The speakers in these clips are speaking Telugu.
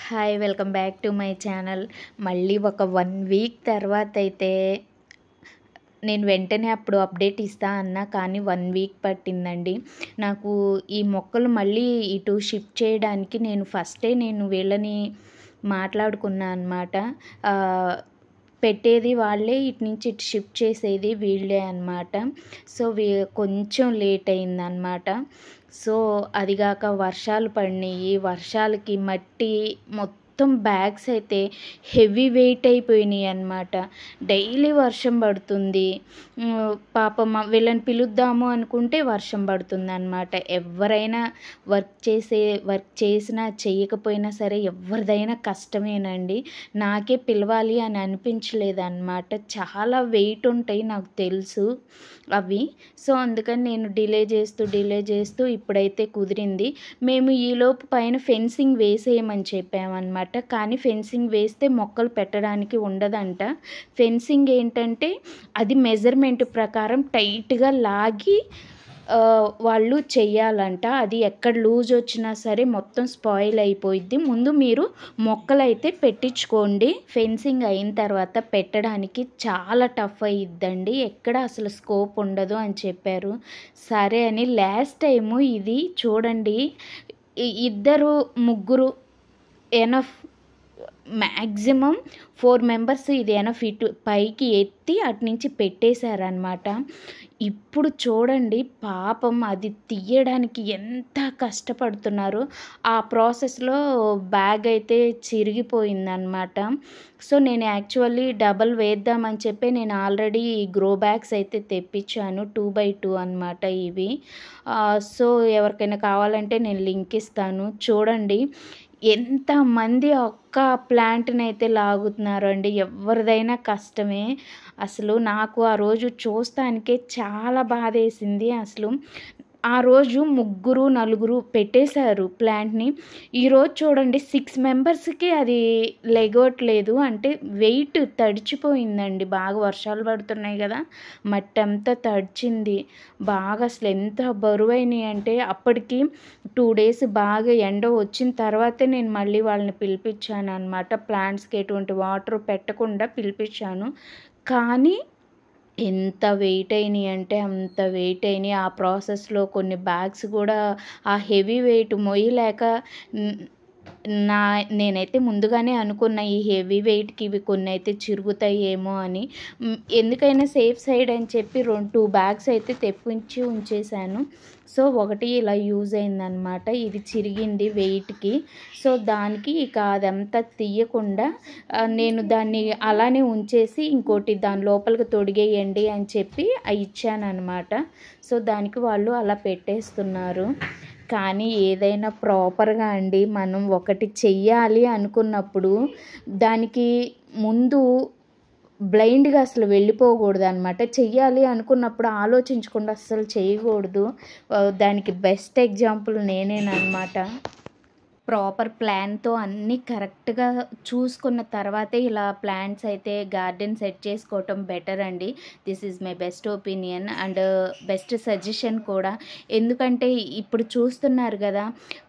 Hi welcome back to my channel. మళ్ళీ ఒక 1 వీక్ తర్వాత అయితే నేను వెంటనే అప్పుడు అప్డేట్ ఇస్తా అన్నా, కానీ 1 వీక్ పట్టిందండి. నాకు ఈ మొక్కలు మళ్ళీ ఇటు షిఫ్ట్ చేయడానికి నేను వీళ్ళని మాట్లాడుకున్నా అనమాట. పెట్టేది వాళ్ళే, ఇటు నుంచి ఇటు షిఫ్ట్ చేసేది వీళ్ళే అనమాట. సో కొంచెం లేట్ అయిందనమాట. సో అదిగాక వర్షాలు పడినాయి. వర్షాలకి మట్టి మొత్తం బ్యాగ్స్ అయితే హెవీ వెయిట్ అయిపోయినాయి అనమాట. డైలీ వర్షం పడుతుంది. పాపం వీళ్ళని పిలుద్దాము అనుకుంటే వర్షం పడుతుంది అనమాట. ఎవరైనా వర్క్ చేసినా చేయకపోయినా సరే ఎవరిదైనా కష్టమేనండి. నాకే పిలవాలి అని అనిపించలేదు అనమాట. చాలా వెయిట్ ఉంటాయి నాకు తెలుసు అవి. సో అందుకని నేను డిలే చేస్తూ ఇప్పుడైతే కుదిరింది. మేము ఈలోపు పైన ఫెన్సింగ్ వేసేయమని చెప్పామన్నమాట. కానీ ఫెన్సింగ్ వేస్తే మొక్కలు పెట్టడానికి ఉండదంట. ఫెన్సింగ్ ఏంటంటే అది మెజర్మెంట్ ప్రకారం టైట్గా లాగి వాళ్ళు చెయ్యాలంట. అది ఎక్కడ లూజ్ వచ్చినా సరే మొత్తం స్పాయిల్ అయిపోయిద్ది. ముందు మీరు మొక్కలైతే పెట్టించుకోండి. ఫెన్సింగ్ అయిన తర్వాత పెట్టడానికి చాలా టఫ్ అయ్యిద్దండి, ఎక్కడ అసలు స్కోప్ ఉండదు అని చెప్పారు. సరే అని లాస్ట్ టైము ఇది చూడండి, 2-3 ఎనఫ్, మ్యాక్సిమం 4 మెంబర్స్ ఇది ఎనఫ్. ఇటు పైకి ఎత్తి అటు నుంచి పెట్టేశారనమాట. ఇప్పుడు చూడండి పాపం అది తీయడానికి ఎంత కష్టపడుతున్నారు. ఆ ప్రాసెస్లో బ్యాగ్ అయితే చిరిగిపోయిందనమాట. సో నేను యాక్చువల్లీ డబల్ వేద్దామని చెప్పి నేను ఆల్రెడీ గ్రో బ్యాగ్స్ అయితే తెప్పించాను, 2x2 అనమాట ఇవి. సో ఎవరికైనా కావాలంటే నేను లింక్ ఇస్తాను. చూడండి ఎంతమంది ఒక్క ప్లాంట్ని అయితే లాగుతున్నారు అండి. ఎవరిదైనా కష్టమే. అసలు నాకు ఆ రోజు చూస్తానికే చాలా బాధేసింది. అసలు ఆ రోజు 3-4 పెట్టేశారు ప్లాంట్ని. ఈరోజు చూడండి 6 మెంబర్స్కి అది లెగవట్లేదు. అంటే వెయిట్ తడిచిపోయిందండి. బాగా వర్షాలు పడుతున్నాయి కదా, మట్టి అంతా తడిచింది బాగా. అసలు ఎంత బరువైనాయి అంటే అప్పటికి 2 డేస్ బాగా ఎండ వచ్చిన తర్వాతే నేను మళ్ళీ వాళ్ళని పిలిపించాను అనమాట. ప్లాంట్స్కి ఎటువంటి వాటర్ పెట్టకుండా పిలిపించాను. కానీ ఎంత వెయిట్ అయినాయి అంటే అంత వెయిట్ అయినాయి. ఆ ప్రాసెస్లో కొన్ని బ్యాగ్స్ కూడా ఆ హెవీ వెయిట్ మొయ్యలేక నేనైతే ముందుగానే అనుకున్న ఈ హెవీ వెయిట్కి ఇవి కొన్ని అయితే చిరుగుతాయేమో అని. ఎందుకైనా సేఫ్ సైడ్ అని చెప్పి 2 బ్యాగ్స్ అయితే తెప్పించి ఉంచేశాను. సో ఒకటి ఇలా యూజ్ అయిందనమాట. ఇది చిరిగింది వెయిట్కి. సో దానికి ఇక అదంతా తీయకుండా నేను దాన్ని అలానే ఉంచేసి ఇంకోటి దాని లోపలికి తొడిగేయండి అని చెప్పి ఇచ్చానమాట. సో దానికి వాళ్ళు అలా పెట్టేస్తున్నారు. కానీ ఏదైనా ప్రాపర్గా అండి, మనం ఒకటి చెయ్యాలి అనుకున్నప్పుడు దానికి ముందు బ్లైండ్గా అసలు వెళ్ళిపోకూడదు అనమాట. చెయ్యాలి అనుకున్నప్పుడు ఆలోచించకుండా అస్సలు చేయకూడదు. దానికి బెస్ట్ ఎగ్జాంపుల్ నేనేనమాట. ప్రాపర్ ప్లాన్తో అన్నీ కరెక్ట్గా చూసుకున్న తర్వాతే ఇలా ప్లాంట్స్ అయితే గార్డెన్ సెట్ చేసుకోవటం బెటర్ అండి. This is my best opinion and best suggestion కూడా. ఎందుకంటే ఇప్పుడు చూస్తున్నారు కదా,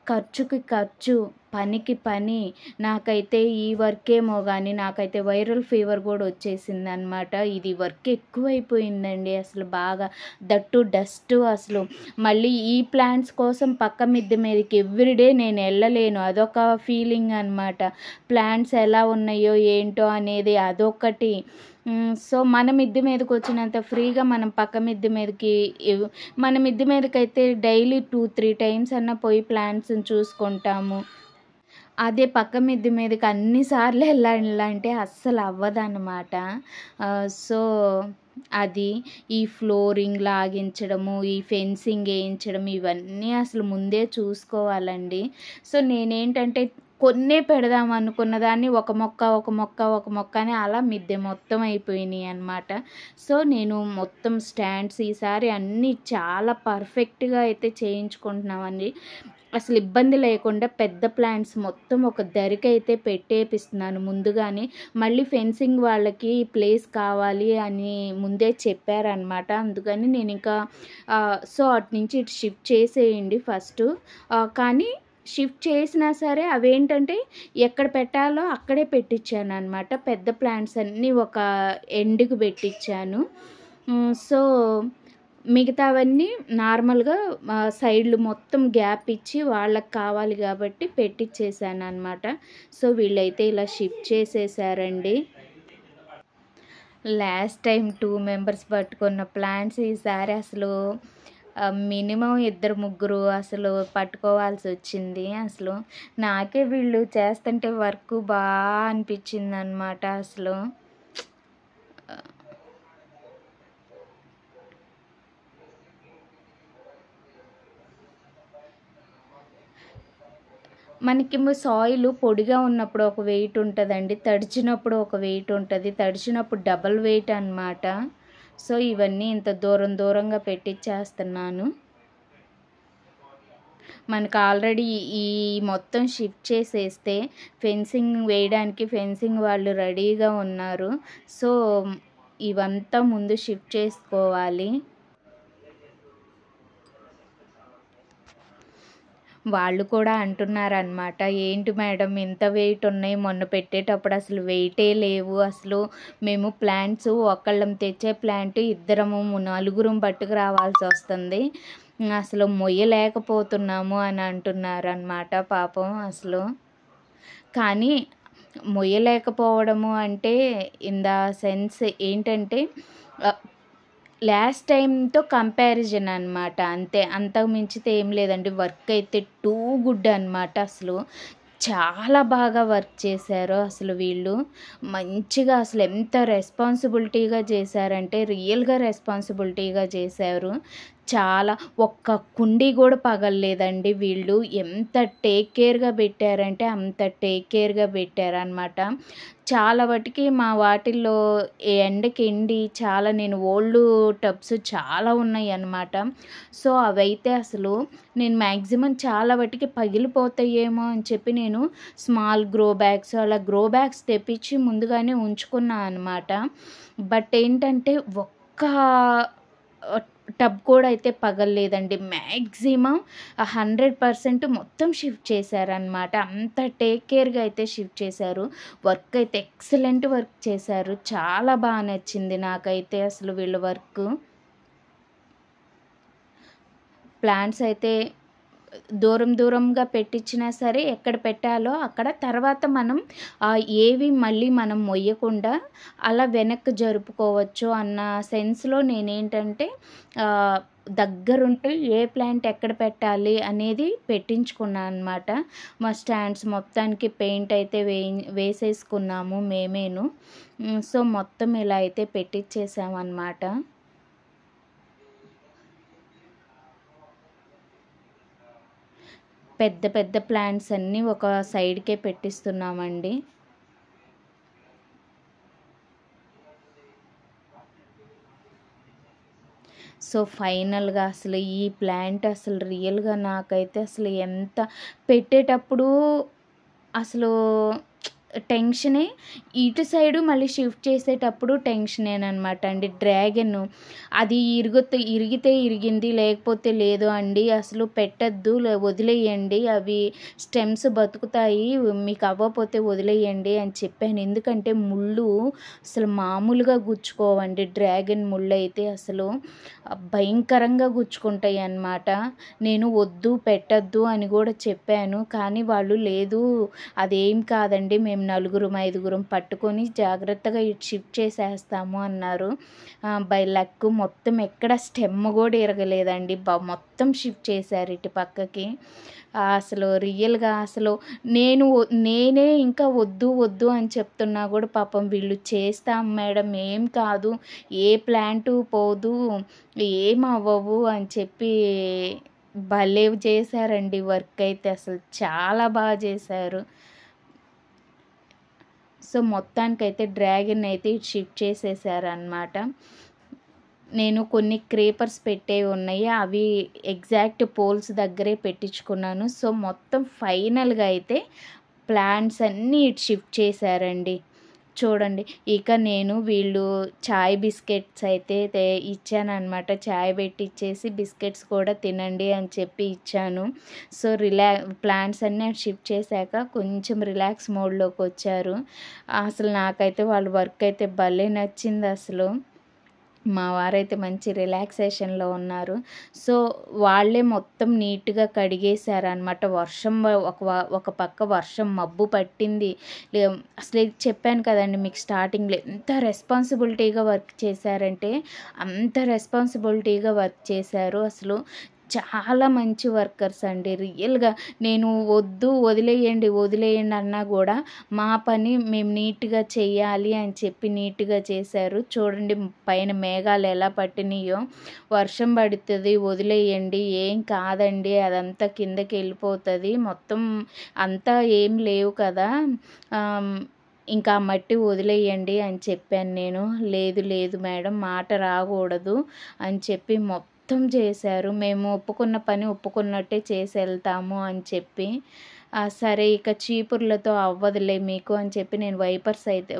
ఖర్చుకి ఖర్చు, పనికి పని. నాకైతే ఈ వర్కేమో కానీ నాకైతే వైరల్ ఫీవర్ కూడా వచ్చేసింది అనమాట. ఇది వర్క్ ఎక్కువైపోయిందండి అసలు బాగా. That dust. అసలు మళ్ళీ ఈ ప్లాంట్స్ కోసం పక్క మిద్దె మీదకి ఎవ్రీడే నేను వెళ్ళలేను. అదొక ఫీలింగ్ అనమాట. ప్లాంట్స్ ఎలా ఉన్నాయో ఏంటో అనేది అదొకటి. సో మన మిద్దె మీదకి వచ్చినంత ఫ్రీగా మనం పక్క మిద్దె మీదకి, మన మిద్దె మీదకైతే డైలీ 2-3 టైమ్స్ అన్న పోయి ప్లాంట్స్ని చూసుకుంటాము. అదే పక్క మిద్దె మీదకి అన్నిసార్లు వెళ్ళాలంటే అస్సలు అవ్వదన్నమాట. సో అది ఈ ఫ్లోరింగ్ లాగించడము, ఈ ఫెన్సింగ్ వేయించడం, ఇవన్నీ అసలు ముందే చూసుకోవాలండి. సో నేనేంటంటే కొన్నే పెడదాం అనుకున్న దాన్ని ఒక మొక్క అని అలా మిద్దె మొత్తం అయిపోయినాయి అనమాట. సో నేను మొత్తం స్టాండ్స్ ఈసారి అన్నీ చాలా పర్ఫెక్ట్గా అయితే చేయించుకుంటున్నామండి. అసలు ఇబ్బంది లేకుండా పెద్ద ప్లాంట్స్ మొత్తం ఒక దరికైతే పెట్టేపిస్తున్నాను ముందుగానే. మళ్ళీ ఫెన్సింగ్ వాళ్ళకి ప్లేస్ కావాలి అని ముందే చెప్పారనమాట. అందుకని నేను ఇంకా సో అటు నుంచి ఇటు షిఫ్ట్ చేసేయండి ఫస్ట్. కానీ షిఫ్ట్ చేసినా సరే అవేంటంటే ఎక్కడ పెట్టాలో అక్కడే పెట్టించాననమాట. పెద్ద ప్లాంట్స్ అన్నీ ఒక ఎండ్‌కి పెట్టించాను. సో, మిగతావన్నీ నార్మల్‌గా సైడ్‌లు మొత్తం గ్యాప్ ఇచ్చి వాళ్ళకి కావాలి కాబట్టి పెట్టిచ్చేసాననమాట. సో, వీళ్ళైతే ఇలా షిఫ్ట్ చేసేసారండి. లాస్ట్ టైం 2 మెంబర్స్ పట్టుకున్న ప్లాంట్స్ ఈసారి అసలు మినిమమ్ 2, 3 అసలు పట్టుకోవాల్సొచ్చింది. అసలు నాకే వీళ్ళు చేస్తుంటే వర్క్ అనిపించిందనమాట అసలు. మనకేమో సాయిల్ పొడిగా ఉన్నప్పుడు ఒక వెయిట్ ఉంటదండి. తడిచినప్పుడు ఒక వెయిట్ ఉంటది. తడిచినప్పుడు డబుల్ వెయిట్ అనమాట. సో, ఇవన్నీ ఇంత దూరంగా పెట్టిచ్చేస్తున్నాను. మనకు ఆల్రెడీ ఈ మొత్తం షిఫ్ట్ చేసేస్తే ఫెన్సింగ్ వేయడానికి ఫెన్సింగ్ వాళ్ళు రెడీగా ఉన్నారు. సో, ఇవంతా ముందు షిఫ్ట్ చేసుకోవాలి. వాళ్ళు కూడా అంటున్నారనమాట, "ఏంటి మేడం ఇంత వెయిట్ ఉన్నాయి, మొన్న పెట్టేటప్పుడు అసలు వెయిటే లేవు. అసలు మేము ప్లాంట్స్ ఒకళ్ళం తెచ్చే ప్లాంట్ ఇద్దరము నలుగురం పట్టుకు రావాల్సి వస్తుంది. అసలు మొయ్యలేకపోతున్నాము" అని అంటున్నారనమాట పాపం అసలు. కానీ మొయ్యలేకపోవడము అంటే ఇన్ ద సెన్స్ ఏంటంటే లాస్ట్ టైంతో కంపారిజన్ అనమాట. అంతే, అంతకు మించితే ఏం లేదండి. వర్క్ అయితే టూ గుడ్ అనమాట. అసలు చాలా బాగా వర్క్ చేశారు అసలు వీళ్ళు. మంచిగా అసలు ఎంత రెస్పాన్సిబిలిటీగా చేశారంటే రియల్గా రెస్పాన్సిబిలిటీగా చేశారు. చాలా ఒక్క కుండీ కూడా పగలలేదండి వీళ్ళు. ఎంత టేక్ కేర్గా పెట్టారంటే అంత టేక్ కేర్గా పెట్టారనమాట. చాలా వాటికి మా వాటిల్లో ఎండకి ఎండి చాలా నేను ఓల్డ్ టబ్స్ చాలా ఉన్నాయి అన్నమాట. సో, అవైతే అసలు నేను మ్యాక్సిమం చాలా వాటికి పగిలిపోతాయేమో అని చెప్పి నేను స్మాల్ గ్రో బ్యాగ్స్ అలా గ్రో బ్యాగ్స్ తెప్పించి ముందుగానే ఉంచుకున్నా అనమాట. బట్ ఏంటంటే ఒక్క టబ్ కూడా అయితే పగలలేదండి. మ్యాక్సిమం 100% మొత్తం షిఫ్ట్ చేశారనమాట. అంత టేక్ కేర్గా అయితే షిఫ్ట్ చేశారు. వర్క్ అయితే ఎక్సలెంట్ వర్క్ చేశారు. చాలా బాగా నచ్చింది నాకైతే అసలు వీళ్ళ వర్క్. ప్లాంట్స్ అయితే దూరంగా పెట్టించినా సరే ఎక్కడ పెట్టాలో అక్కడ తర్వాత మనం ఏవి మళ్ళీ మనం మొయ్యకుండా అలా వెనక్కి జరుపుకోవచ్చు అన్న సెన్స్లో నేనేంటంటే దగ్గరుంటే ఏ ప్లాంట్ ఎక్కడ పెట్టాలి అనేది పెట్టించుకున్నాను అనమాట. మా స్టాండ్స్ మొత్తానికి పెయింట్ అయితే వేసేసుకున్నాము మేమేను. సో, మొత్తం ఇలా అయితే పెట్టించేసామన్నమాట. పెద్ద ప్లాంట్స్ అన్నీ ఒక సైడ్కే పెట్టిస్తున్నామండి. సో, ఫైనల్గా అసలు ఈ ప్లాంట్ అసలు రియల్గా నాకైతే అసలు ఎంత పెట్టేటప్పుడు అసలు టెన్షనే. ఇటు సైడు మళ్ళీ షిఫ్ట్ చేసేటప్పుడు టెన్షనేనమాట అండి. డ్రాగన్ అది ఇరిగితే ఇరిగింది, లేకపోతే లేదు అండి. అసలు పెట్టద్దు, వదిలేయండి, అవి స్టెమ్స్ బతుకుతాయి, మీకు అవ్వకపోతే వదిలేయండి అని చెప్పాను. ఎందుకంటే ముళ్ళు అసలు మామూలుగా గుచ్చుకోవండి. డ్రాగన్ ముళ్ళు అయితే అసలు భయంకరంగా గుచ్చుకుంటాయి అన్నమాట. నేను వద్దు పెట్టద్దు అని కూడా చెప్పాను. కానీ వాళ్ళు లేదు, అదేం కాదండి, మేము 4-5 పట్టుకొని జాగ్రత్తగా ఇటు షిఫ్ట్ చేసేస్తాము అన్నారు. బై లక్ మొత్తం ఎక్కడ స్టెమ్ కూడా ఇరగలేదండి. మొత్తం షిఫ్ట్ చేశారు ఇటు పక్కకి. అసలు రియల్గా అసలు నేనే ఇంకా వద్దు అని చెప్తున్నా కూడా పాపం వీళ్ళు చేస్తాం మేడం, ఏం కాదు, ఏ ప్లాంటు పోదు, ఏం అవ్వవు అని చెప్పి భలే చేశారండి వర్క్ అయితే. అసలు చాలా బాగా చేశారు. సో, మొత్తానికైతే డ్రాగన్ అయితే షిఫ్ట్ చేసేసారనమాట. నేను కొన్ని క్రేపర్స్ పెట్టేవి ఉన్నాయి, అవి ఎగ్జాక్ట్ పోల్స్ దగ్గరే పెట్టించుకున్నాను. సో, మొత్తం ఫైనల్గా అయితే ప్లాంట్స్ అన్నీ ఇటు షిఫ్ట్ చేశారండి. చూడండి. ఇక నేను వీళ్ళు చాయ్ బిస్కెట్స్ అయితే ఇచ్చాననమాట. చాయ్ పెట్టిచ్చేసి బిస్కెట్స్ కూడా తినండి అని చెప్పి ఇచ్చాను. సో, ప్లాంట్స్ అన్నీ షిఫ్ట్ చేశాక కొంచెం రిలాక్స్ మోడ్‌లోకొచ్చారు. అసలు నాకైతే వాళ్ళ వర్క్ అయితే భలే నచ్చిందసలు. మా వారైతే మంచి రిలాక్సేషన్‌లో ఉన్నారు. సో, వాళ్ళే మొత్తం నీట్‌గా కడిగేశారనమాట. ఒక పక్క వర్షం మబ్బు పట్టింది. లే అసలు ఇది చెప్పాను కదండీ మీకు స్టార్టింగ్‌లో ఎంత రెస్పాన్సిబిలిటీగా వర్క్ చేశారంటే, అంత రెస్పాన్సిబిలిటీగా వర్క్ చేశారు. అసలు చాలా మంచి వర్కర్స్ అండి. రియల్‌గా నేను వదిలేయండి అన్నా గూడా మా పని మేము నీట్‌గా చెయ్యాలి అని చెప్పి నీట్‌గా చేశారు. చూడండి పైన మేఘాలు ఎలా పట్టినాయో. వర్షం పడుతది వదిలేయండి, ఏం కాదండి, అదంతా కిందకెళ్ళిపోతది. మొత్తం అంతా ఏం లేవు కదా! ఇంకా ఆ మట్టి వదిలేయండి అని చెప్పాను నేను. లేదు మేడం, మాట రాకూడదు అని చెప్పి మొత్తం చేశారు. మేము ఒప్పుకున్న పని ఒప్పుకున్నట్టే చేసెళ్తాము అని చెప్పి. సరే ఇక చీపుర్లతో అవ్వదులే మీకు అని చెప్పి నేను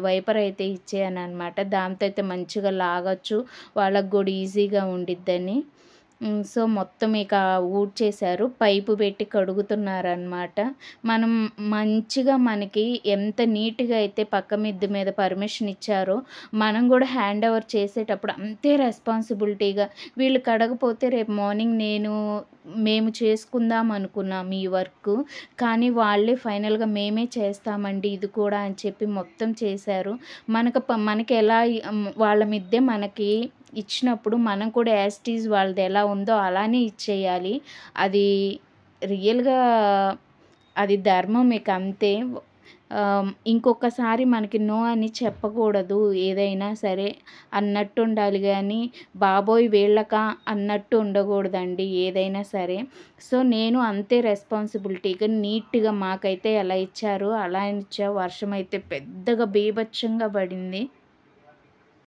వైపర్ అయితే ఇచ్చాననమాట. దాంతో అయితే మంచిగా లాగొచ్చు, వాళ్ళకి కూడా ఈజీగా ఉండిద్దని. సో, మొత్తం ఇక ఊడ్చేశారు. పైపు పెట్టి కడుగుతున్నారనమాట. మనం మంచిగా మనకి ఎంత నీట్‌గా అయితే పక్క మిద్ది మీద పర్మిషన్ ఇచ్చారో, మనం కూడా హ్యాండ్ ఓవర్ చేసేటప్పుడు అంతే రెస్పాన్సిబిలిటీగా వీళ్ళు కడగపోతే రేపు మార్నింగ్ మేము చేసుకుందాం అనుకున్నాం ఈ వర్కు. కానీ వాళ్ళే ఫైనల్‌గా మేమే చేస్తామండి ఇది కూడా అని చెప్పి మొత్తం చేశారు. మనకి ఎలా వాళ్ళ మిద్దే మనకి ఇచ్చినప్పుడు మనం కూడా యాజ్ ఇట్ ఈజ్ వాళ్ళది ఎలా ఉందో అలానే ఇచ్చేయాలి. అది రియల్‌గా అది ధర్మం ఇక అంతే. ఇంకొకసారి మనకి నో అని చెప్పకూడదు ఏదైనా సరే అన్నట్టు ఉండాలి గానీ, బాబోయ్ వీళ్ళకా అన్నట్టు ఉండకూడదండి ఏదైనా సరే. సో, నేను అంతే రెస్పాన్సిబిలిటీగా నీట్‌గా మాకైతే ఎలా ఇచ్చారో అలా ఇచ్చా. వర్షం అయితే పెద్దగా బీభత్సంగా పడింది.